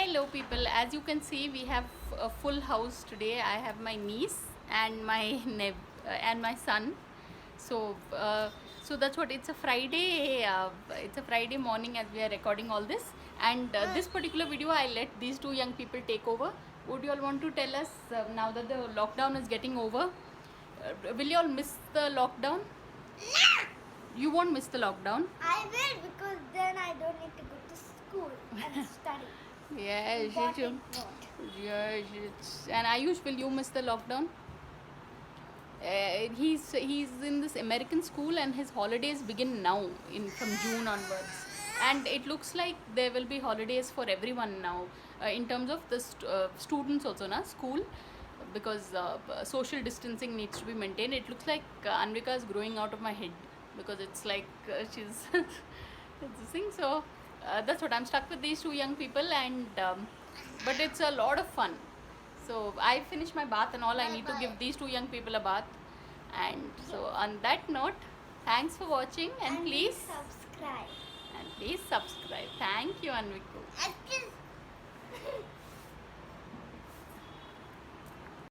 Hello people, as you can see we have a full house today. I have my niece and my and my son. So that's what, it's a Friday, it's a Friday morning as we are recording all this, and this particular video I let these two young people take over. Would you all want to tell us, now that the lockdown is getting over, will you all miss the lockdown? You won't miss the lockdown. I will, because then I don't need to go to school and study. Yes, Important note. yes, and Ayush, will you miss the lockdown? He's in this American school and his holidays begin now from June onwards, and it looks like there will be holidays for everyone now, in terms of the students also, na school, because social distancing needs to be maintained. It looks like Anvika is growing out of my head, because it's like she's it's this thing. So that's what, I'm stuck with these two young people, and but it's a lot of fun. So I finished my bath and all. I need to give these two young people a bath. And so on that note, thanks for watching, and please subscribe. subscribe. Thank you, Anviku.